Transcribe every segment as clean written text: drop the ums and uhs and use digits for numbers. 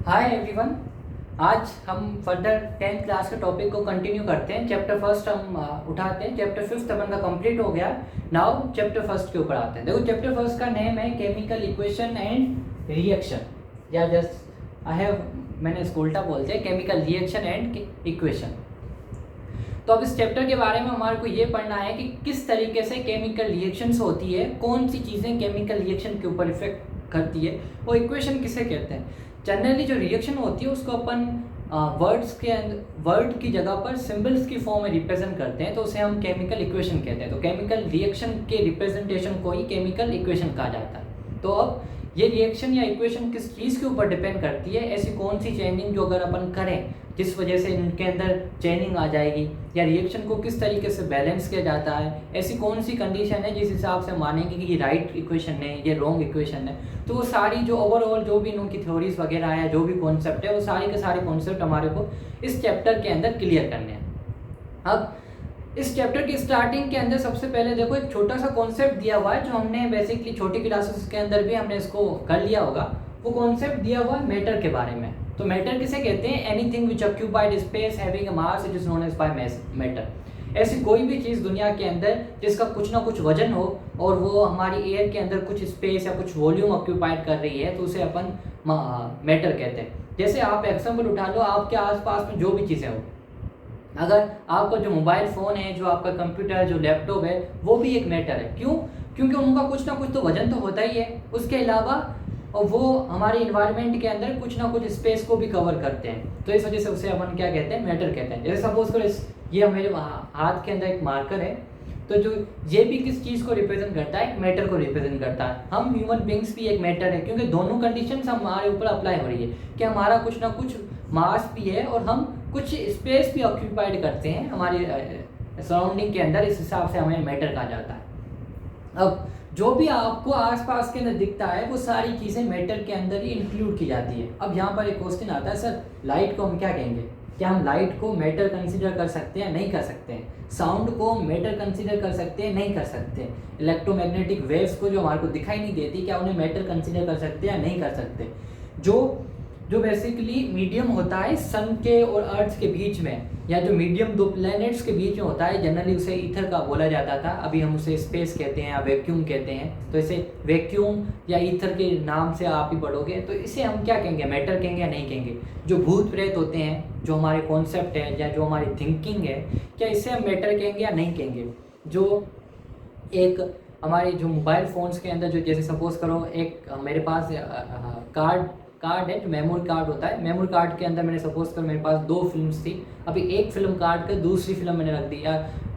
Hi everyone. आज हम further 10th class के टॉपिक को कंटिन्यू करते हैं। चैप्टर फर्स्ट हम उठाते हैं। चैप्टर फिफ्थ अपन का कंप्लीट हो गया। नाउ चैप्टर फर्स्ट के ऊपर आते हैं। देखो चैप्टर फर्स्ट का नेम है केमिकल इक्वेशन एंड रिएक्शन या जस्ट मैंने इसको उल्टा बोलते हैं केमिकल रिएक्शन एंड इक्वेशन। तो अब इस चैप्टर के बारे में हमारे को ये पढ़ना है कि किस तरीके से केमिकल रिएक्शंस होती है, कौन सी चीज़ें केमिकल रिएक्शन के ऊपर इफेक्ट करती है और इक्वेशन किसे कहते हैं। जनरली जो रिएक्शन होती है उसको अपन वर्ड्स के वर्ड की जगह पर सिंबल्स की फॉर्म में रिप्रेजेंट करते हैं, तो उसे हम केमिकल इक्वेशन कहते हैं। तो केमिकल रिएक्शन के रिप्रेजेंटेशन को ही केमिकल इक्वेशन कहा जाता है। तो अब ये रिएक्शन या इक्वेशन किस चीज़ के ऊपर डिपेंड करती है, ऐसी कौन सी चेंजिंग जो अगर अपन करें जिस वजह से इनके अंदर चेंजिंग आ जाएगी, या रिएक्शन को किस तरीके से बैलेंस किया जाता है, ऐसी कौन सी कंडीशन है जिस हिसाब से मानेंगे कि ये राइट इक्वेशन है, ये रॉन्ग इक्वेशन है। तो वो सारी जो ओवरऑल जो भी इनकी थ्योरीज वगैरह है, जो भी कॉन्सेप्ट है, वो सारे के सारे कॉन्सेप्ट हमारे को इस चैप्टर के अंदर क्लियर करने हैं। अब इस चैप्टर की स्टार्टिंग के अंदर सबसे पहले देखो एक छोटा सा कॉन्सेप्ट दिया हुआ है जो हमने बेसिकली छोटी क्लासेस के अंदर भी हमने इसको कर लिया होगा। वो कॉन्सेप्ट दिया हुआ है मैटर के बारे में। तो मैटर किसे कहते हैं? Anything which occupied space having a mass it is known as by matter. ऐसी कोई भी चीज़ दुनिया के अंदर जिसका कुछ ना कुछ वजन हो और वो हमारी एयर के अंदर कुछ स्पेस या कुछ वॉल्यूम ऑक्यूपाइड कर रही है, तो उसे अपन मैटर कहते हैं। जैसे आप एग्जाम्पल उठा लो, आपके आसपास में जो भी चीज़ें हो, अगर आपका जो मोबाइल फ़ोन है, जो आपका कंप्यूटर है, जो लैपटॉप है, वो भी एक मैटर है। क्यों? क्योंकि उनका कुछ ना कुछ तो वजन तो होता ही है। उसके अलावा और वो हमारे इन्वायरमेंट के अंदर कुछ ना कुछ स्पेस को भी कवर करते हैं। तो इस वजह से उसे अपन क्या कहते हैं? मैटर कहते हैं। जैसे सपोज करो ये मेरे हाथ के अंदर एक मार्कर है, तो जो ये भी किस चीज़ को रिप्रेजेंट करता है? एक मैटर को रिप्रेजेंट करता है। हम ह्यूमन बींग्स भी एक मैटर है, क्योंकि दोनों कंडीशंस हमारे ऊपर अप्लाई हो रही है कि हमारा कुछ ना कुछ मास भी है और हम कुछ स्पेस भी ऑक्यूपाइड करते हैं हमारी सराउंडिंग के अंदर। इस हिसाब से हमें मैटर कहा जाता है। अब जो भी आपको आसपास के अंदर दिखता है वो सारी चीज़ें मैटर के अंदर ही इंक्लूड की जाती है। अब यहाँ पर एक क्वेश्चन आता है, सर लाइट को हम क्या कहेंगे? क्या हम लाइट को मैटर कंसीडर कर सकते हैं? नहीं कर सकते हैं। साउंड को मैटर कंसीडर कर सकते हैं? नहीं कर सकते। इलेक्ट्रोमैग्नेटिक वेव्स को जो हमारे को दिखाई नहीं देती, क्या उन्हें मैटर कंसीडर कर सकते हैं? नहीं कर सकते। जो बेसिकली मीडियम होता है सन के और अर्थ के बीच में, या जो मीडियम दो प्लैनेट्स के बीच में होता है, जनरली उसे ईथर का बोला जाता था। अभी हम उसे स्पेस कहते हैं या वैक्यूम कहते हैं। तो इसे वैक्यूम या ईथर के नाम से आप ही पढ़ोगे, तो इसे हम क्या कहेंगे? मैटर कहेंगे या नहीं कहेंगे? जो भूत प्रेत होते हैं, जो हमारे कॉन्सेप्ट है या जो हमारी थिंकिंग है, क्या इसे हम मैटर कहेंगे या नहीं कहेंगे? जो एक हमारे जो मोबाइल फ़ोन्स के अंदर जो जैसे सपोज करो एक मेरे पास कार्ड है, जो मेमोरी कार्ड होता है। मेमोरी कार्ड के अंदर मैंने सपोज कर मेरे पास 2 फिल्म्स थी, अभी एक फिल्म काट कर दूसरी फिल्म मैंने रख दी, या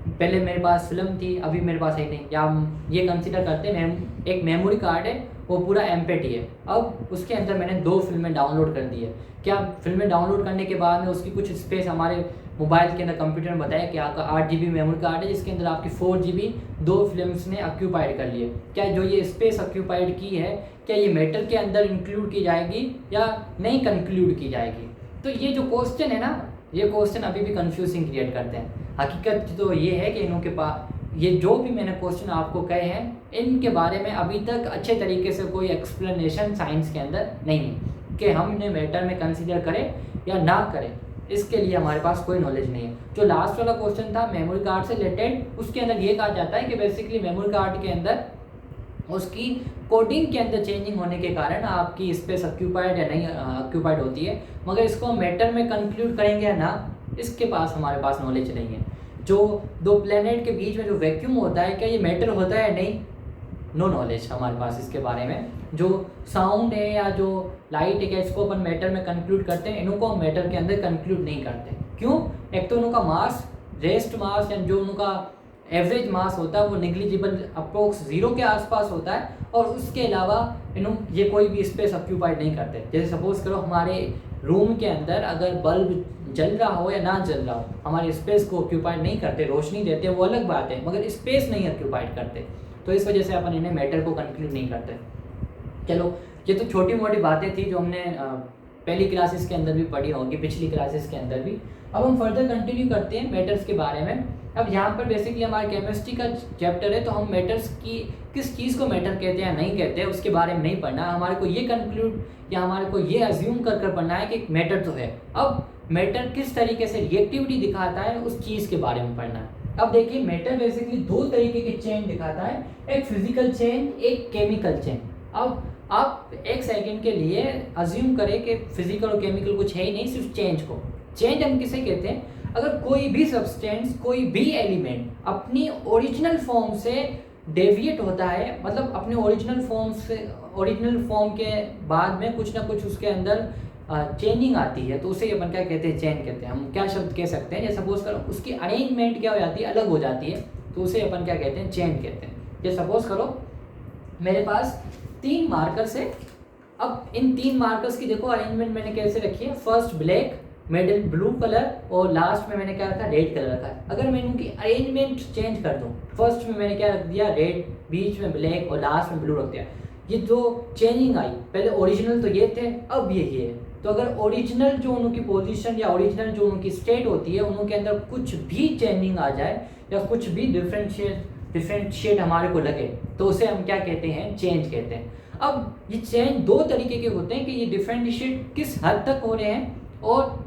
पहले मेरे पास फिल्म थी अभी मेरे पास है नहीं, या हम ये कंसीडर करते हैं एक मेमोरी कार्ड है वो पूरा एम्प्टी है। अब उसके अंदर मैंने 2 फिल्में डाउनलोड कर दी है। क्या फिल्में डाउनलोड करने के बाद में उसकी कुछ स्पेस हमारे मोबाइल के अंदर कंप्यूटर में बताया कि आपका 8 GB मेमोरी कार्ड है जिसके अंदर आपकी 4 GB 2 फिल्म्स ने ऑक्यूपाइड कर लिए। क्या जो ये स्पेस ऑक्यूपाइड की है, क्या ये मैटर के अंदर इंक्लूड की जाएगी या नहीं कंक्लूड की जाएगी? तो ये जो क्वेश्चन है ना, ये क्वेश्चन अभी भी कंफ्यूजिंग क्रिएट करते हैं। हकीकत तो ये है कि इनके पास ये जो भी मैंने क्वेश्चन आपको कहे हैं, इनके बारे में अभी तक अच्छे तरीके से कोई एक्सप्लेनेशन साइंस के अंदर नहीं है कि हम इन्हें मैटर में कंसीडर करें या ना करें। इसके लिए हमारे पास कोई नॉलेज नहीं है। जो लास्ट वाला क्वेश्चन था मेमोरी कार्ड से रिलेटेड, उसके अंदर ये कहा जाता है कि बेसिकली मेमोरी कार्ड के अंदर उसकी कोडिंग के अंदर चेंजिंग होने के कारण आपकी स्पेस ऑक्यूपाइड या नहीं ऑक्यूपाइड होती है, मगर इसको मैटर में कंक्लूड करेंगे या ना, इसके पास हमारे पास नॉलेज नहीं है। जो 2 प्लेनेट के बीच में जो वैक्यूम होता है, क्या ये मैटर होता है या नहीं? नो नॉलेज हमारे पास इसके बारे में। जो साउंड है या जो लाइट है, क्या इसको अपन मैटर में कंक्लूड करते हैं? इनको हम मैटर के अंदर कंक्लूड नहीं करते। क्यों? एक तो उनका मास, रेस्ट मास या जो उनका एवरेज मास होता है वो निग्लिजिबल अप्रोक्स 0 के आसपास होता है, और उसके अलावा ये कोई भी स्पेस ऑक्यूपाइड नहीं करते। जैसे सपोज करो हमारे रूम के अंदर अगर बल्ब जल रहा हो या ना जल रहा हो, हमारे स्पेस को ऑक्यूपाइड नहीं करते, रोशनी देते, वो अलग बात है, मगर स्पेस नहीं ऑक्यूपाइड करते। तो इस वजह से अपन इन्हें मैटर को कंक्लूड नहीं करते। चलो, ये तो छोटी मोटी बातें थी जो हमने पहली क्लासेस के अंदर भी पढ़ी होगी, पिछली क्लासेस के अंदर भी। अब हम फर्दर कंटिन्यू करते हैं मैटर्स के बारे में। अब यहाँ पर बेसिकली हमारा केमिस्ट्री का चैप्टर है, तो हम मैटर्स की किस चीज़ को मैटर कहते हैं या नहीं कहते हैं उसके बारे में नहीं पढ़ना, हमारे को ये कंक्लूड या हमारे को ये अज्यूम कर पढ़ना है कि मैटर तो है। अब मैटर किस तरीके से रिएक्टिविटी दिखाता है उस चीज़ के बारे में पढ़ना है। अब देखिए मैटर बेसिकली दो तरीके के चेंज दिखाता है, एक फिजिकल चेंज, एक केमिकल चेंज। अब आप एक सेकंड के लिए अज्यूम करें कि फिजिकल और केमिकल कुछ है ही नहीं, सिर्फ चेंज को। चेंज हम किसे कहते हैं? अगर कोई भी सब्सटेंस, कोई भी एलिमेंट अपनी ओरिजिनल फॉर्म से डेविएट होता है, मतलब अपने ओरिजिनल फॉर्म के बाद में कुछ ना कुछ उसके अंदर चेंजिंग आती है, तो उसे अपन क्या कहते हैं? चेंज कहते हैं। हम क्या शब्द कह सकते हैं? जैसे सपोज करो उसकी अरेंजमेंट क्या हो जाती है, अलग हो जाती है, तो उसे अपन क्या कहते हैं? चेंज कहते हैं। जैसे सपोज करो मेरे पास 3 मार्कर्स है। अब इन 3 मार्कर्स की देखो अरेंजमेंट मैंने कैसे रखी है, first black, middle blue colour और लास्ट में मैंने क्या रखा? रेड कलर रखा है। अगर मैं इनकी अरेंजमेंट चेंज कर दूं, फर्स्ट में मैंने क्या रख दिया? रेड, बीच में ब्लैक और लास्ट में ब्लू रख दिया, ये जो चेंजिंग आई, पहले ओरिजिनल तो ये थे, अब ये है। तो अगर ओरिजिनल जो उनकी पोजीशन या ओरिजिनल जो उनकी स्टेट होती है, उनके अंदर कुछ भी चेंजिंग आ जाए या कुछ भी डिफरेंशिएट हमारे को लगे, तो उसे हम क्या कहते हैं? चेंज कहते हैं। अब ये चेंज दो तरीके के होते हैं कि ये डिफरेंशिएट किस हद तक हो रहे हैं और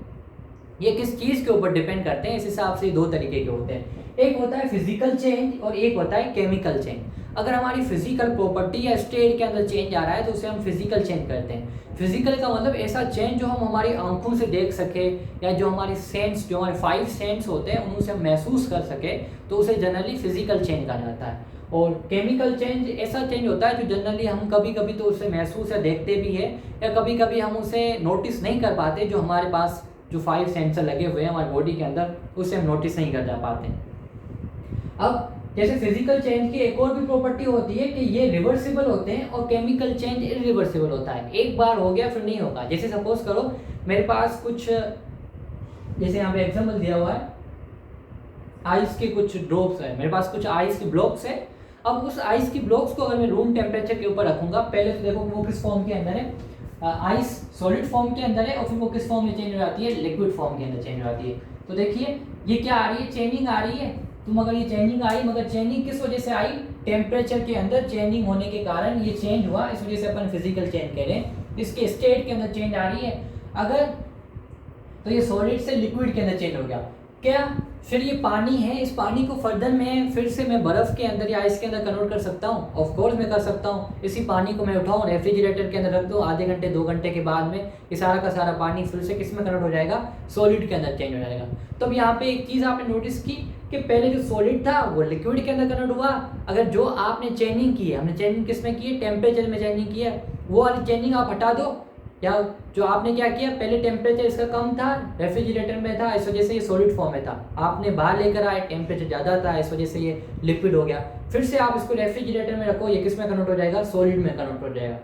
ये किस चीज़ के ऊपर डिपेंड करते हैं, इस हिसाब से 2 तरीके के होते हैं। एक होता है फिजिकल चेंज और एक होता है केमिकल चेंज। अगर हमारी फिजिकल प्रॉपर्टी या स्टेट के अंदर चेंज आ रहा है तो उसे हम फिजिकल चेंज करते हैं। फिजिकल का मतलब ऐसा चेंज जो हम हमारी आंखों से देख सके या जो हमारी सेंस, जो हमारे 5 सेंस होते हैं उनसे हम महसूस कर सके, तो उसे जनरली फिजिकल चेंज कहा जाता है। और केमिकल चेंज ऐसा चेंज होता है जो जनरली हम कभी कभी तो उसे महसूस या देखते भी है, या कभी कभी हम उसे नोटिस नहीं कर पाते, जो हमारे पास जो 5 सेंसर लगे हुए हैं हमारी बॉडी के अंदर, उसे हम नोटिस नहीं कर जा पाते। अब जैसे फिजिकल चेंज की एक और भी प्रॉपर्टी होती है कि ये रिवर्सिबल होते हैं और केमिकल चेंज इरिवर्सिबल होता है, एक बार हो गया फिर नहीं होगा। जैसे सपोज करो मेरे पास कुछ, जैसे यहाँ पे एग्जाम्पल दिया हुआ है, आइस के कुछ ड्रॉप्स है, मेरे पास कुछ आइस के ब्लॉक्स है। अब उस आइस की ब्लॉक्स को अगर मैं रूम टेम्परेचर के ऊपर रखूंगा, पहले तो देखो वो किस फॉर्म के अंदर है, आइस सॉलिड फॉर्म के अंदर है, और फिर वो किस फॉर्म में चेंज हो जाती है? लिक्विड फॉर्म के अंदर चेंज हो जाती है। तो देखिए ये क्या आ रही है? चेंजिंग आ रही है। तो मगर ये चेंजिंग आई, मगर चेंजिंग किस वजह से आई? टेम्परेचर के अंदर चेंजिंग होने के कारण ये चेंज हुआ, इस वजह से अपन फिजिकल चेंज कह रहे हैं। इसके स्टेट के अंदर चेंज आ रही है अगर, तो ये सॉलिड से लिक्विड के अंदर चेंज हो गया क्या? फिर ये पानी है, इस पानी को फर्दर में फिर से मैं बर्फ़ के अंदर या आइस के अंदर कन्वर्ट कर सकता हूँ? ऑफ कोर्स मैं कर सकता हूँ। इसी पानी को मैं उठाऊँ, रेफ्रिजरेटर के अंदर रख दूँ, आधे घंटे 2 घंटे के बाद में ये सारा का सारा पानी फिर से किस में कन्वर्ट हो जाएगा? सॉलिड के अंदर चेंज हो जाएगा। तो अब यहाँ पे एक चीज़ आपने नोटिस की कि पहले जो सॉलिड था वो लिक्विड के अंदर कन्वर्ट हुआ। अगर जो आपने चेंजिंग की है, हमने चेंजिंग किस में की है? टेम्परेचर में चेंजिंग की है, वो वाली चेंजिंग आप हटा दो, या जो आपने क्या किया, पहले टेम्परेचर इसका कम था, रेफ्रिजरेटर में था, इस वजह से ये सॉलिड फॉर्म में था, आपने बाहर लेकर आए, टेम्परेचर ज़्यादा था, इस वजह से ये लिक्विड हो गया। फिर से आप इसको रेफ्रिजरेटर में रखो, ये किस में कन्वर्ट हो जाएगा? सॉलिड में कन्वर्ट हो जाएगा।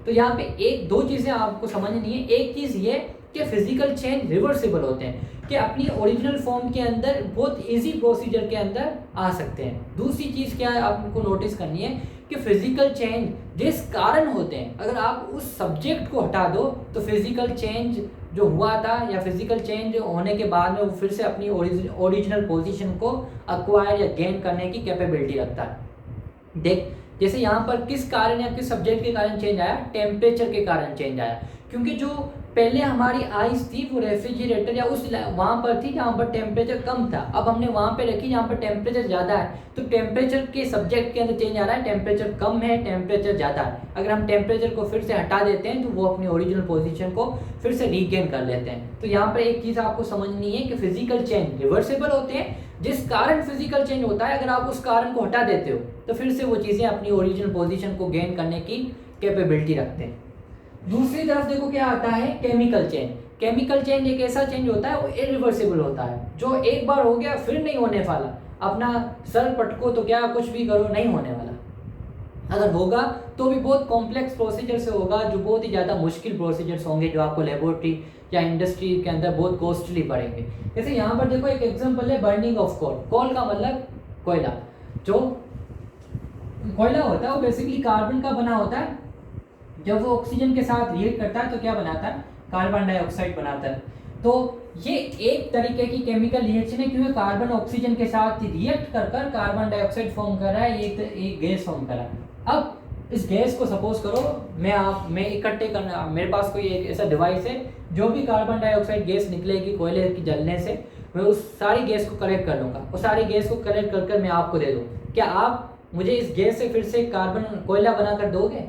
तो यहाँ पे एक दो चीज़ें आपको समझनी है। एक चीज़ ये कि फिजिकल चेंज रिवर्सिबल होते हैं, कि अपनी ओरिजिनल फॉर्म के अंदर बहुत इजी प्रोसीजर के अंदर आ सकते हैं। दूसरी चीज़ क्या है आपको नोटिस करनी है कि फिजिकल चेंज जिस कारण होते हैं, अगर आप उस सब्जेक्ट को हटा दो तो फिजिकल चेंज जो हुआ था या फिजिकल चेंज होने के बाद में वो फिर से अपनी ओरिजिनल पोजीशन को अक्वायर या गेन करने की कैपेबिलिटी रखता है। देख जैसे यहाँ पर किस कारण या किस सब्जेक्ट के कारण चेंज आया? टेम्परेचर के कारण चेंज आया, क्योंकि जो पहले हमारी आइस थी वो रेफ्रिजरेटर या उस वहाँ पर थी जहाँ पर टेम्परेचर कम था, अब हमने वहाँ पे रखी जहाँ पर टेम्परेचर ज़्यादा है, तो टेम्परेचर के सब्जेक्ट के अंदर चेंज आ रहा है, टेम्परेचर कम है, टेम्परेचर ज़्यादा है। अगर हम टेम्परेचर को फिर से हटा देते हैं तो वो अपनी ओरिजिनल पोजीशन को फिर से रीगेन कर लेते हैं। तो यहाँ पर एक चीज़ आपको समझनी है कि फिजिकल चेंज रिवर्सिबल होते हैं, जिस कारण फिजिकल चेंज होता है अगर आप उस कारण को हटा देते हो तो फिर से वो चीज़ें अपनी ओरिजिनल पोजीशन को गेन करने की कैपेबिलिटी रखते हैं। दूसरी तरफ देखो क्या आता है? Chemical change. केमिकल चेंज एक ऐसा चेंज होता है वो इरिवर्सिबल होता है, जो एक बार हो गया फिर नहीं होने वाला। अपना सर पटको तो क्या कुछ भी करो नहीं होने वाला। अगर होगा तो भी बहुत कॉम्प्लेक्स प्रोसीजर से होगा, जो बहुत ही ज़्यादा मुश्किल प्रोसीजर्स होंगे, जो आपको लेबोरेटरी या इंडस्ट्री के अंदर बहुत कॉस्टली पड़ेंगे। जैसे यहाँ पर देखो एक एग्जांपल है बर्निंग ऑफ कोल। कोल का मतलब कोयला। जो कोयला होता है वो बेसिकली कार्बन का बना होता है, जब वो ऑक्सीजन के साथ रिएक्ट करता है तो क्या बनाता है? कार्बन डाइऑक्साइड बनाता है। तो ये एक तरीके की केमिकल रिएक्शन है, क्योंकि कार्बन ऑक्सीजन के साथ रिएक्ट कर कर कार्बन डाइऑक्साइड फॉर्म कर रहा है, एक गैस फॉर्म कर रहा है। अब इस गैस को सपोज करो मैं इकट्ठे करना, मेरे पास कोई एक ऐसा डिवाइस है, जो भी कार्बन डाइऑक्साइड गैस निकलेगी कोयले की जलने से, मैं उस सारी गैस को कलेक्ट कर लूँगा, उस सारी गैस को कलेक्ट कर कर मैं आपको दे दूँ। क्या आप मुझे इस गैस से फिर से कोयला बना कर दोगे?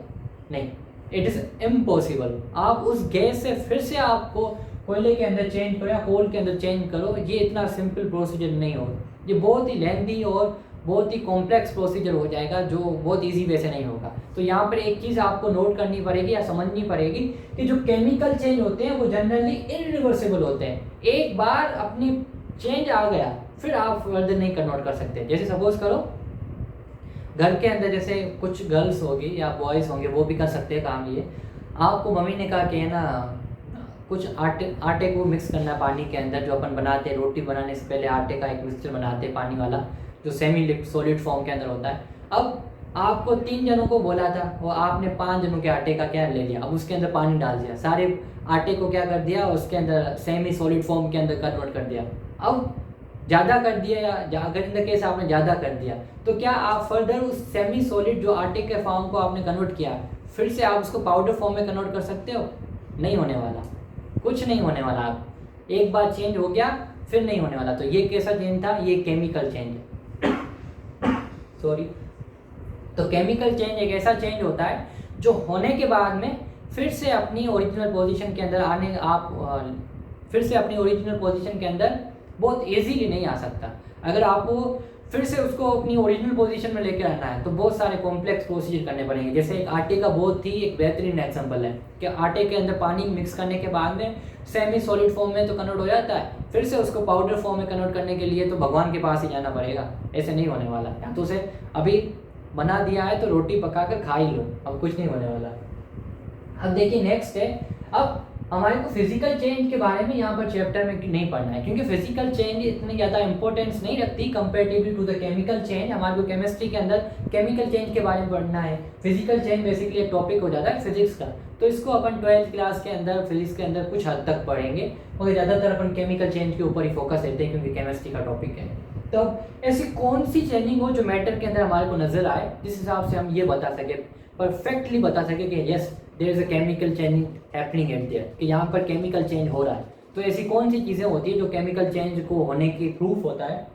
नहीं, इट इज़ इम्पॉसिबल। आप उस गैस से फिर से आपको कोयले के अंदर चेंज करो या कोल के अंदर चेंज करो, ये इतना सिंपल प्रोसीजर नहीं होगा, ये बहुत ही लेंथी और बहुत ही कॉम्प्लेक्स प्रोसीजर हो जाएगा, जो बहुत इजी वे से नहीं होगा। तो यहाँ पर एक चीज़ आपको नोट करनी पड़ेगी या समझनी पड़ेगी कि जो केमिकल चेंज होते हैं वो जनरली इरिवर्सिबल होते हैं। एक बार अपनी चेंज आ गया फिर आप फर्दर नहीं कन्वर्ट कर सकते। जैसे सपोज करो घर के अंदर जैसे कुछ गर्ल्स होगी या बॉयज़ होंगे, वो भी कर सकते हैं काम ये। आपको मम्मी ने कहा कि है ना कुछ आटे को मिक्स करना है पानी के अंदर, जो अपन बनाते हैं रोटी बनाने से पहले आटे का एक मिक्सचर बनाते हैं पानी वाला, जो सेमी सॉलिड फॉर्म के अंदर होता है। अब आपको 3 जनों को बोला था, वो आपने 5 जनों के आटे का क्या ले लिया, अब उसके अंदर पानी डाल दिया, सारे आटे को क्या कर दिया, उसके अंदर सेमी सॉलिड फॉर्म के अंदर कन्वर्ट कर दिया। अब ज़्यादा कर दिया या अगर इन द केस आपने ज़्यादा कर दिया, तो क्या आप फर्दर उस सेमी सॉलिड जो आटे के फॉर्म को आपने कन्वर्ट किया, फिर से आप उसको पाउडर फॉर्म में कन्वर्ट कर सकते हो? नहीं होने वाला, कुछ नहीं होने वाला। आप एक बार चेंज हो गया फिर नहीं होने वाला। तो ये कैसा चेंज था? ये केमिकल चेंज सॉरी। तो केमिकल चेंज एक ऐसा चेंज होता है जो होने के बाद में फिर से अपनी ओरिजिनल पोजीशन के अंदर आने, आप फिर से अपनी ओरिजिनल पोजीशन के अंदर बहुत इजीली नहीं आ सकता। अगर आपको फिर से उसको अपनी ओरिजिनल पोजीशन में लेकर आना है तो बहुत सारे कॉम्प्लेक्स प्रोसीजर करने पड़ेंगे। जैसे एक आटे का बहुत ही एक बेहतरीन एग्जांपल है कि आटे के अंदर पानी मिक्स करने के बाद में सेमी सॉलिड फॉर्म में तो कन्वर्ट हो जाता है, फिर से उसको पाउडर फॉर्म में कन्वर्ट करने के लिए तो भगवान के पास ही जाना पड़ेगा। ऐसे नहीं होने वाला। या तो उसे अभी बना दिया है तो रोटी पका कर खा ही लो, अब कुछ नहीं होने वाला। अब देखिए नेक्स्ट है, अब हमारे को फिजिकल चेंज के बारे में यहाँ पर चैप्टर में नहीं पढ़ना है, क्योंकि फिजिकल चेंज इतनी ज़्यादा इंपॉर्टेंस नहीं रखती comparatively to the chemical change. हमारे को केमिस्ट्री के अंदर केमिकल चेंज के बारे में पढ़ना है। फिजिकल चेंज बेसिकली एक टॉपिक हो जाता है फिजिक्स का, तो इसको अपन 12th क्लास के अंदर फिजिक्स के अंदर कुछ हद तक पढ़ेंगे, और ज़्यादातर अपन केमिकल चेंज के ऊपर ही फोकस देते हैं क्योंकि केमिस्ट्री का टॉपिक है। तो ऐसी कौन सी चेंजिंग हो जो मैटर के अंदर हमारे को नजर आए, जिस हिसाब से हम ये बता सके, परफेक्टली बता सके कि yes there is a chemical changing happening at there, कि यहाँ पर केमिकल चेंज हो रहा है। तो ऐसी कौन सी चीज़ें होती है जो केमिकल चेंज को होने की प्रूफ होता है?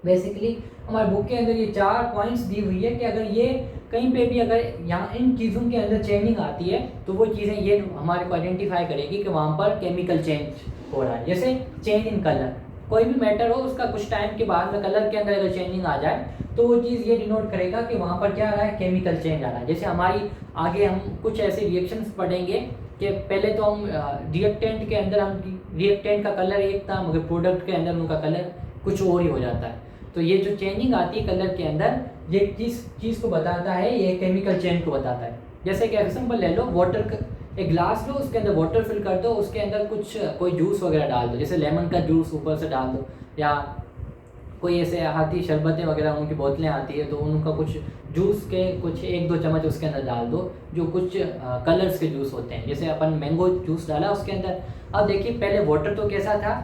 बेसिकली हमारे बुक के अंदर ये 4 पॉइंट्स दी हुई है कि अगर ये कहीं पे भी अगर यहाँ इन चीज़ों के अंदर चेंजिंग आती है तो वो चीज़ें ये हमारे को आइडेंटिफाई करेगी कि वहाँ पर केमिकल चेंज हो रहा है। जैसे चेंज इन कलर, कोई भी मैटर हो उसका कुछ टाइम के बाद में कलर के अंदर अगर चेंजिंग आ जाए तो वो चीज़ ये डिनोट करेगा कि वहाँ पर क्या आ रहा है, केमिकल चेंज आ रहा है। जैसे हमारी आगे हम कुछ ऐसे रिएक्शंस पढ़ेंगे कि पहले तो हम रिएक्टेंट के अंदर हम रिएक्टेंट का कलर एक था मगर प्रोडक्ट के अंदर उनका कलर कुछ और ही हो जाता है। तो ये जो चेंजिंग आती है कलर के अंदर, ये किस चीज़ को बताता है? ये केमिकल चेंज को बताता है। जैसे कि एग्जांपल ले लो, वाटर एक ग्लास लो, उसके अंदर वाटर फिल कर दो, उसके अंदर कुछ कोई जूस वगैरह डाल दो, जैसे लेमन का जूस ऊपर से डाल दो, या कोई ऐसे आती शरबतें वगैरह उनकी बोतलें आती है तो उनका कुछ जूस के कुछ 1-2 चम्मच उसके अंदर डाल दो, जो कुछ कलर्स के जूस होते हैं। जैसे अपन मैंगो जूस डाला उसके अंदर, अब देखिए पहले वाटर तो कैसा था,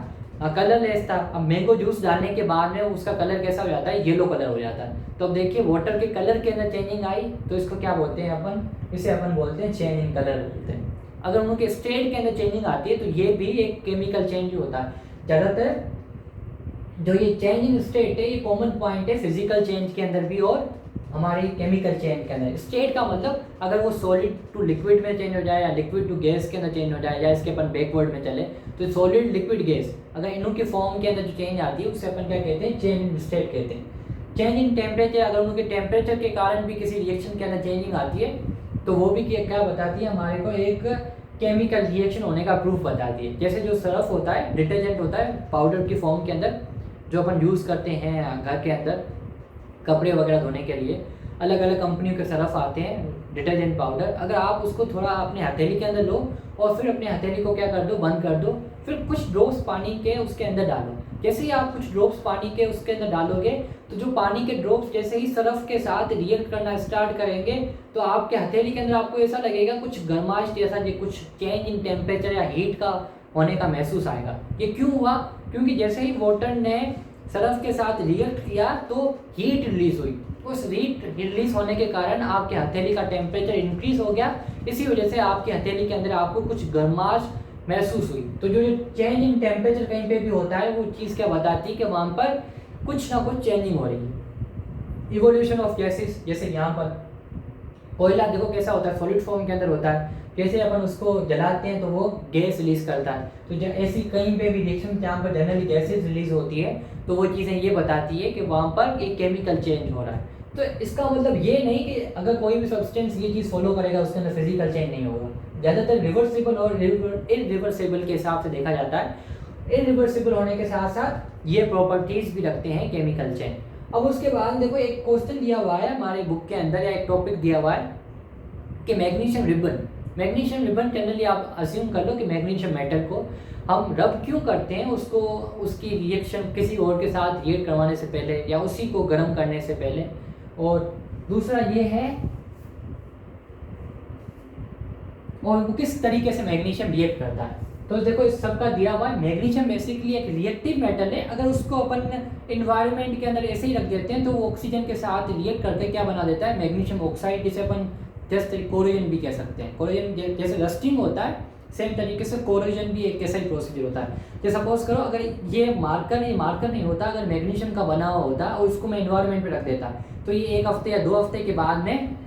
कलरलेस था। अब मैंगो जूस डालने के बाद में उसका कलर कैसा हो जाता है, येलो कलर हो जाता है। तो अब देखिए वाटर के कलर के अंदर चेंजिंग आई तो इसको क्या बोलते हैं अपन? इसे अपन बोलते हैं चेंज इन कलर बोलते हैं। अगर उनके स्टेट के अंदर चेंजिंग आती है तो ये भी एक केमिकल चेंज होता है। ज़्यादातर जो ये चेंज इन स्टेट है ये कॉमन पॉइंट है फिजिकल चेंज के अंदर भी और हमारी केमिकल चेंज के अंदर। स्टेट का मतलब अगर वो सॉलिड टू लिक्विड में चेंज हो जाए या लिक्विड टू गैस के अंदर चेंज हो जाए, या इसके अपन बैकवर्ड में चले तो सॉलिड लिक्विड गैस, अगर इनों के फॉर्म के अंदर जो चेंज आती है उससे अपन क्या कहते हैं? चेंज इन स्टेट कहते हैं। चेंज इन टेम्परेचर, अगर उनके टेम्परेचर के कारण भी किसी रिएक्शन के अंदर चेंजिंग आती है तो वो भी क्या बताती है? हमारे को एक केमिकल रिएक्शन होने का प्रूफ बताती है। जैसे जो सर्फ होता है, डिटर्जेंट होता है पाउडर की फॉर्म के अंदर जो अपन यूज़ करते हैं घर के अंदर कपड़े वगैरह धोने के लिए, अलग अलग कंपनियों के सर्फ आते हैं डिटर्जेंट पाउडर, अगर आप उसको थोड़ा अपने हथेली के अंदर लो और फिर अपने हथेली को क्या कर दो, बंद कर दो, फिर कुछ ड्रॉप्स पानी के उसके अंदर डालो। जैसे ही आप कुछ ड्रॉप्स पानी के उसके अंदर डालोगे तो जो पानी के ड्रॉप्स जैसे ही सरफ के साथ रिएक्ट करना स्टार्ट करेंगे तो आपके हथेली के अंदर आपको ऐसा लगेगा कुछ गर्माश जैसा, जो कुछ चेंज इन टेम्परेचर या हीट का होने का महसूस आएगा। ये क्यों हुआ? क्योंकि जैसे ही वाटर ने सरफ के साथ रिएक्ट किया तो हीट रिलीज हुई। उस हीट रिलीज होने के कारण आपके हथेली का टेम्परेचर इंक्रीज हो गया। इसी वजह से आपकी हथेली के अंदर आपको कुछ गर्माश महसूस हुई। तो जो चेंज इन टेम्परेचर कहीं पे भी होता है वो चीज़ क्या बताती है कि वहाँ पर कुछ ना कुछ चेंजिंग हो रही है। इवोल्यूशन ऑफ गैसेस, जैसे यहाँ पर कोयला देखो कैसा होता है, सॉलिड फॉर्म के अंदर होता है, जैसे अपन उसको जलाते हैं तो वो गैस रिलीज करता है। तो ऐसी कहीं पे भी रिएक्शन जहाँ पर जनरली गैसेज रिलीज होती है तो वो चीज़ें ये बताती है कि वहाँ पर एक केमिकल चेंज हो रहा है। तो इसका मतलब ये नहीं कि अगर कोई भी सब्सटेंस ये चीज़ फॉलो करेगा उसके अंदर फिजिकल चेंज नहीं होगा। ज़्यादातर रिवर्सिबल और इरिवर्सिबल के हिसाब से देखा जाता है। इरिवर्सिबल होने के साथ साथ ये प्रॉपर्टीज भी रखते हैं केमिकल चेंज। अब उसके बाद देखो एक क्वेश्चन दिया हुआ है हमारे बुक के अंदर, या एक टॉपिक दिया हुआ है कि magnesium ribbon. Magnesium ribbon generally आप अज्यूम कर लो कि मैग्नीशियम मेटल को हम रब क्यों करते हैं, उसको उसकी रिएक्शन किसी और के साथ रिएक्ट करवाने से पहले या उसी को गर्म करने से पहले। और दूसरा ये है और वो किस तरीके से मैग्नीशियम रिएक्ट करता है। तो देखो इस सबका दिया हुआ है। मैग्नीशियम बेसिकली एक रिएक्टिव मेटल है। अगर उसको अपन इन्वायरमेंट के अंदर ऐसे ही रख देते हैं तो वो ऑक्सीजन के साथ रिएक्ट करके क्या बना देता है, मैग्नीशियम ऑक्साइड, जिसे अपन जस्ट कोरोजन भी कह सकते हैं। कोरोजन जैसे रस्टिंग होता है सेम तरीके से कोरोजन भी एक ऐसा ही प्रोसीजर होता है। जैसे सपोज करो अगर ये मार्कर नहीं होता, अगर मैग्नीशियम का बना हुआ होता और उसको मैं इन्वायरमेंट में रख देता तो ये 1 हफ्ते या 2 हफ्ते के बाद में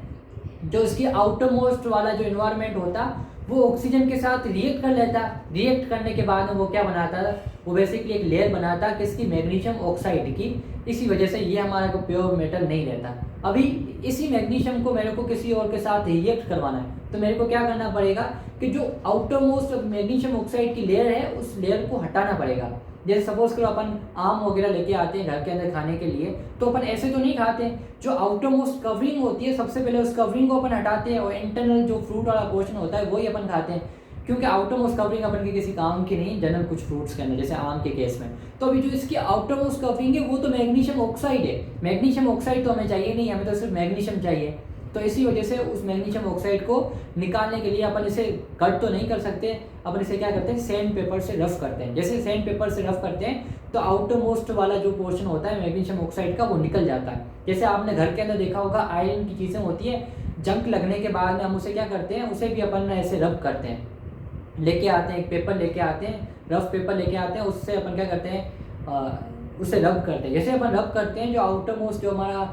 जो इसकी आउटर मोस्ट वाला जो इन्वायरमेंट होता वो ऑक्सीजन के साथ रिएक्ट कर लेता। रिएक्ट करने के बाद में वो क्या बनाता था, वो बेसिकली एक लेयर बनाता किसकी, मैग्नीशियम ऑक्साइड की। इसी वजह से ये हमारा को प्योर मेटल नहीं रहता। अभी इसी मैग्नीशियम को मेरे को किसी और के साथ रिएक्ट करवाना है तो मेरे को क्या करना पड़ेगा कि जो आउटर मोस्ट मैग्नीशियम ऑक्साइड की लेयर है उस लेयर को हटाना पड़ेगा। जैसे सपोज करो अपन आम वगैरह लेके आते हैं घर के अंदर खाने के लिए तो अपन ऐसे तो नहीं खाते। जो आउटर मोस्ट कवरिंग होती है सबसे पहले उस कवरिंग को अपन हटाते हैं और इंटरनल जो फ्रूट वाला पोर्शन होता है वही अपन खाते हैं, क्योंकि आउटर मोस्ट कवरिंग अपन की किसी काम की नहीं, जनरल कुछ फ्रूट्स के अंदर जैसे आम के केस में। तो अभी जो इसकी आउटर मोस्ट कवरिंग है वो तो मैग्नीशियम ऑक्साइड है। मैग्नीशियम ऑक्साइड तो हमें चाहिए नहीं, हमें तो सिर्फ मैग्नीशियम चाहिए। तो इसी वजह से उस मैग्नीशियम ऑक्साइड को निकालने के लिए अपन इसे कट तो नहीं कर सकते, अपन इसे क्या करते हैं, सैंड पेपर से रफ करते हैं। जैसे सैंड पेपर से रफ करते हैं तो आउटर मोस्ट वाला जो पोर्शन होता है मैग्नीशियम ऑक्साइड का वो निकल जाता है। जैसे आपने घर के अंदर देखा होगा आयरन की चीज़ें होती है, जंग लगने के बाद में हम उसे क्या करते हैं, उसे भी अपन ऐसे रब करते हैं, लेके आते हैं एक पेपर लेके आते हैं, रफ पेपर लेके आते हैं, उससे अपन क्या करते हैं उसे रब करते हैं। जैसे अपन रब करते हैं जो आउटर मोस्ट जो हमारा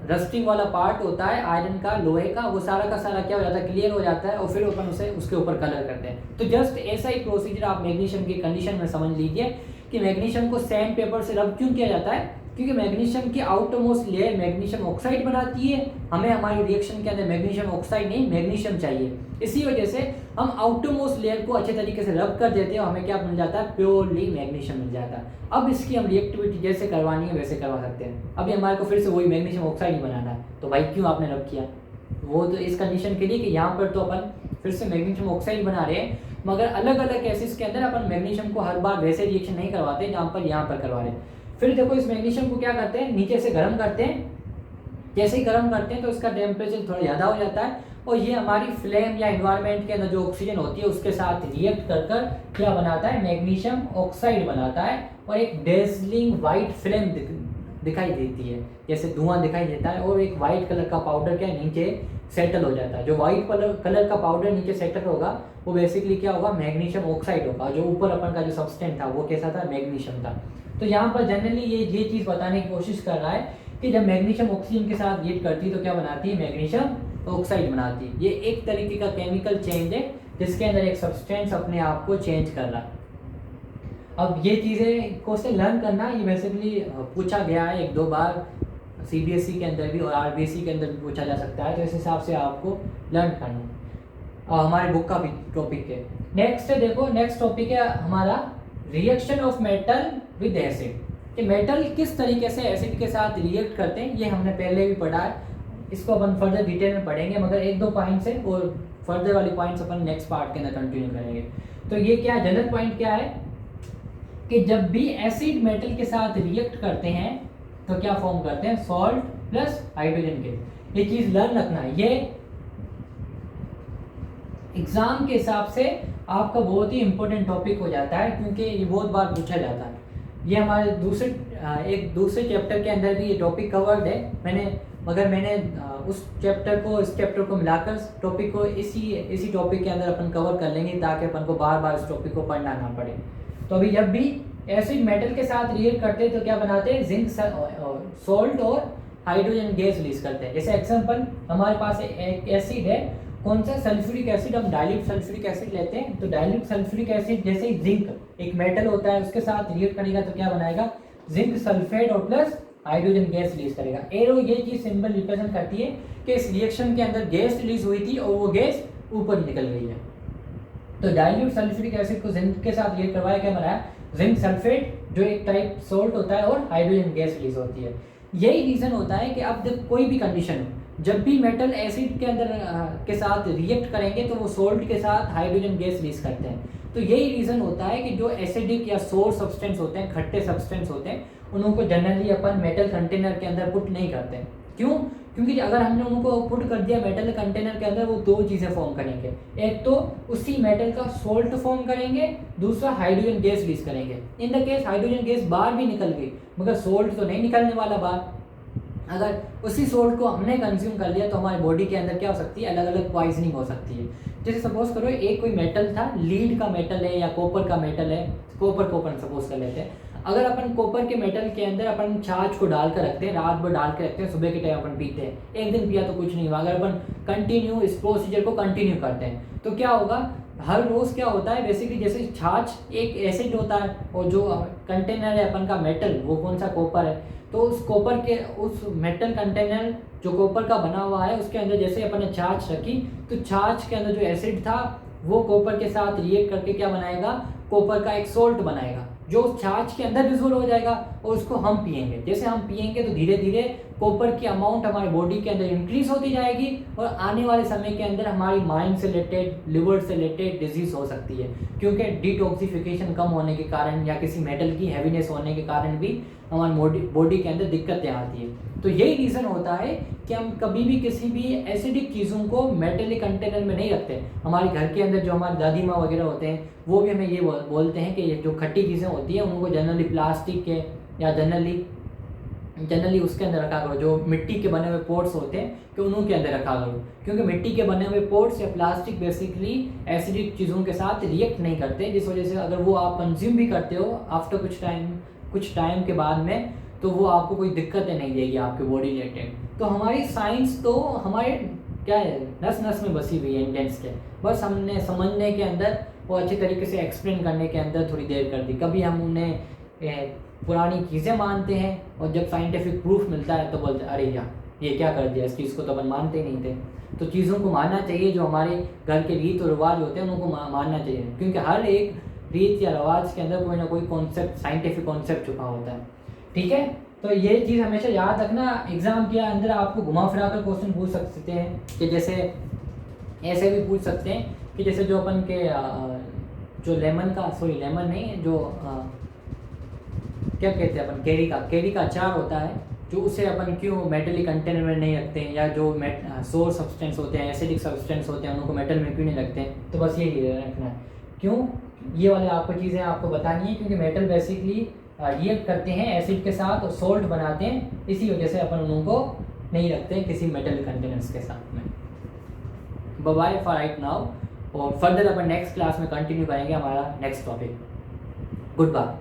रस्टिंग वाला पार्ट होता है आयरन का, लोहे का, वो सारा का सारा क्या हो जाता है, क्लियर हो जाता है और फिर अपन उसे उसके ऊपर कलर करते हैं। तो जस्ट ऐसा ही प्रोसीजर आप मैग्नीशियम की कंडीशन में समझ लीजिए कि मैग्नीशियम को सैंड पेपर से रब क्यों किया जाता है, क्योंकि मैग्नीशियम की outer most layer magnesium oxide बनाती है। हमें हमारी रिएक्शन के अंदर मैग्नीशियम ऑक्साइड नहीं मैग्नीशियम चाहिए। इसी वजह से हम आउटर मोस्ट लेयर को अच्छे तरीके से रब कर देते हैं और हमें क्या मिल जाता है, प्योरली मैग्नीशियम मिल जाता है। अब इसकी हम रिएक्टिविटी जैसे करवानी है वैसे करवा सकते हैं। अभी हमारे को फिर से वही मैग्नीशियम ऑक्साइड ही बनाना है तो भाई क्यों आपने रब किया, वो तो इस कंडीशन के लिए कि यहाँ पर तो अपन फिर से मैग्नीशियम ऑक्साइड बना रहे हैं, मगर अलग अलग केसेस के अंदर अपन मैग्नीशियम को हर बार वैसे रिएक्शन नहीं करवाते जहाँ पर यहाँ पर करवा रहे हैं। फिर देखो इस मैग्नीशियम को क्या करते हैं, नीचे से गर्म करते हैं। जैसे ही गर्म करते हैं तो इसका टेम्परेचर थोड़ा ज़्यादा हो जाता है और ये हमारी फ्लेम या इन्वायरमेंट के अंदर जो ऑक्सीजन होती है उसके साथ रिएक्ट कर कर क्या बनाता है, मैग्नीशियम ऑक्साइड बनाता है और एक डेजलिंग वाइट फ्लेम दिखाई देती है, जैसे धुआं दिखाई देता है और एक वाइट कलर का पाउडर क्या नीचे सेटल हो जाता है। जो वाइट कलर का पाउडर नीचे सेटल होगा वो बेसिकली क्या होगा, मैग्नीशियम ऑक्साइड होगा। जो ऊपर अपन का जो सब्सटेंस था वो कैसा था, मैग्नीशियम था। तो यहाँ पर जनरली ये चीज़ बताने की कोशिश कर रहा है कि जब मैग्नीशियम ऑक्सीजन के साथ रिएक्ट करती है तो क्या बनाती है, मैग्नीशियम ऑक्साइड बनाती है। ये एक तरीके का केमिकल चेंज है जिसके अंदर एक सब्सटेंस अपने आप को चेंज कर रहा है। अब ये चीज़ें क्वेश्चन लर्न करना ये बेसिकली पूछा गया है 1-2 बार, CBSE के अंदर भी और RBSE के अंदर भी पूछा जा सकता है, तो इस हिसाब से आपको लर्न करना है। और हमारे बुक का भी टॉपिक है। नेक्स्ट है, देखो नेक्स्ट टॉपिक है हमारा reaction of metal with acid. कि मेटल किस तरीके से एसिड के साथ रिएक्ट करते हैं ये हमने पहले भी पढ़ा है। इसको अपन फर्दर डिटेल में पढ़ेंगे, मगर एक दो पॉइंट्स है वो फर्दर वाली पॉइंट्स अपन नेक्स्ट पार्ट के अंदर कंटिन्यू करेंगे। तो ये क्या जनरल पॉइंट क्या है कि जब भी एसिड मेटल के साथ रिएक्ट करते हैं तो क्या फॉर्म करते हैं, सॉल्ट प्लस हाइड्रोजन गैस। ये चीज लर्न रखना है, ये एग्जाम के हिसाब से आपका बहुत ही इंपॉर्टेंट टॉपिक हो जाता है, क्योंकि ये बहुत बार पूछा जाता है। ये हमारे दूसरे चैप्टर के अंदर भी ये टॉपिक कवर्ड है, मगर मैंने उस चैप्टर को इस चैप्टर को मिलाकर टॉपिक को इसी टॉपिक के अंदर अपन कवर कर लेंगे, ताकि अपन को बार बार इस टॉपिक को पढ़ना ना पड़े। तो अभी जब भी एसिड मेटल के साथ रिएक्ट करते हैं तो क्या बनाते हैं, जिंक सॉल्ट और हाइड्रोजन गैस रिलीज करते हैं। जैसे एग्जांपल हमारे पास एक एसिड है, कौन सा, सल्फ्यूरिक एसिड। हम डाइल्यूट सल्फ्यूरिक एसिड लेते हैं, तो डाइल्यूट सल्फ्यूरिक एसिड जैसे जिंक एक मेटल होता है उसके साथ रिएक्ट करेगा तो क्या बनाएगा, जिंक सल्फेट और प्लस हाइड्रोजन गैस रिलीज करेगा। एरो ये चीज सिंबल रिप्रेजेंट करती है कि इस रिएक्शन के अंदर गैस रिलीज हुई थी और वो गैस ऊपर निकल गई है। तो डाइल्यूट सल्फ्यूरिक एसिड को जिंक के साथ रिएक्ट करवाया, क्या बनाया, जिंक सल्फेट जो एक टाइप सोल्ट होता है और हाइड्रोजन गैस रिलीज होती है। यही रीजन होता है कि अब जब कोई भी कंडीशन हो, जब भी मेटल एसिड के अंदर के साथ रिएक्ट करेंगे तो वो सोल्ट के साथ हाइड्रोजन गैस रिलीज करते हैं। तो यही रीजन होता है कि जो एसिडिक या सोर सब्सटेंस होते हैं, खट्टे सब्सटेंस होते हैं, उनको जनरली अपन मेटल कंटेनर के अंदर पुट नहीं करते। क्यों? क्योंकि अगर हमने उनको पुट कर दिया मेटल कंटेनर के अंदर, वो दो चीज़ें फॉर्म करेंगे, एक तो उसी मेटल का सोल्ट फॉर्म करेंगे, दूसरा हाइड्रोजन गैस रिलीज करेंगे। In the case hydrogen gas बाहर भी निकल गई, मगर सोल्ट तो नहीं निकलने वाला बाहर। अगर उसी सोल्ट को हमने कंज्यूम कर लिया तो हमारी बॉडी के अंदर क्या हो सकती है, अलग अलग पॉइजनिंग हो सकती है। जैसे सपोज करो एक कोई मेटल था, लीड का मेटल है या कॉपर का मेटल है, कॉपर सपोज कर लेते हैं। अगर अपन कॉपर के मेटल के अंदर अपन छाछ को डाल कर रखते हैं, रात भर डाल के रखते हैं, सुबह के टाइम अपन पीते हैं, एक दिन पिया तो कुछ नहीं हुआ। अगर अपन कंटिन्यू इस प्रोसीजर को कंटिन्यू करते हैं तो क्या होगा, हर रोज क्या होता है, बेसिकली जैसे छाछ एक एसिड होता है और जो कंटेनर है अपन का मेटल वो कौन सा, कॉपर है। तो उस कॉपर के उस मेटल कंटेनर जो कॉपर का बना हुआ है उसके अंदर जैसे अपन ने छाछ रखी तो छाछ के अंदर जो एसिड था वो कॉपर के साथ रिएक्ट करके क्या बनाएगा, कॉपर का एक सोल्ट बनाएगा जो उस छाछ के अंदर डिसोल्व हो जाएगा और उसको हम पिएंगे। जैसे हम पिएंगे तो धीरे धीरे कॉपर की अमाउंट हमारी बॉडी के अंदर इंक्रीज होती जाएगी और आने वाले समय के अंदर हमारी माइंड से रिलेटेड, लिवर से रिलेटेड डिजीज हो सकती है, क्योंकि डिटॉक्सिफिकेशन कम होने के कारण या किसी मेटल की हैवीनेस होने के कारण भी हमारी बॉडी के अंदर दिक्कतें आती है। तो यही रीज़न होता है कि हम कभी भी किसी भी एसिडिक चीज़ों को मेटेलिक कंटेनर में नहीं रखते। हमारे घर के अंदर जो हमारे दादी माँ वगैरह होते हैं वो भी हमें ये बोलते हैं कि ये जो खट्टी चीज़ें होती हैं उनको जनरली प्लास्टिक के या जनरली उसके अंदर रखा करो, जो मिट्टी के बने हुए पोट्स होते हैं कि उन्हों के अंदर रखा करो, क्योंकि मिट्टी के बने हुए पोट्स या प्लास्टिक बेसिकली एसिडिक चीज़ों के साथ रिएक्ट नहीं करते, जिस वजह से अगर वो आप कंज्यूम भी करते हो आफ्टर कुछ टाइम के बाद में तो वो आपको कोई दिक्कतें नहीं देगी आपके बॉडी रिलेटेड। तो हमारी साइंस तो हमारे क्या है, नस नस में बसी हुई है इंटेंस के, बस हमने समझने के अंदर और अच्छे तरीके से एक्सप्लेन करने के अंदर थोड़ी देर कर दी। कभी हम उन्हें पुरानी चीज़ें मानते हैं और जब साइंटिफिक प्रूफ मिलता है तो बोलते अरे यार ये क्या कर दिया, इस चीज़ को तो अपन मानते ही नहीं थे। तो चीज़ों को मानना चाहिए, जो हमारे घर के रीत और रिवाज होते हैं उनको मानना चाहिए, क्योंकि हर एक रीत या रिवाज के अंदर कोई ना कोई कॉन्सेप्ट, साइंटिफिक कॉन्सेप्ट छुपा होता है। ठीक है, तो ये चीज़ हमेशा याद रखना। एग्जाम के अंदर आपको घुमा फिरा कर क्वेश्चन पूछ सकते हैं कि जैसे ऐसे भी पूछ सकते हैं कि जैसे जो अपन के जो लेमन नहीं, जो क्या कहते हैं अपन, केरी का अचार होता है, जो उसे अपन क्यों मेटलिक कंटेनर में नहीं रखते हैं, या जो सोर सब्सटेंस होते हैं, एसिडिक सब्सटेंस होते हैं, उनको मेटल में क्यों नहीं रखते हैं। तो बस यही रखना है। क्यों, ये वाले आपको चीज़ें आपको बतानी है, क्योंकि मेटल बेसिकली रिएक्ट करते हैं एसिड के साथ और सोल्ट बनाते हैं, इसी वजह से अपन उनको नहीं रखते हैं किसी मेटल कंटेनर्स के साथ में। बाय फॉर राइट नाउ, और फर्दर अपन नेक्स्ट क्लास में कंटिन्यू करेंगे हमारा नेक्स्ट टॉपिक। Good bye.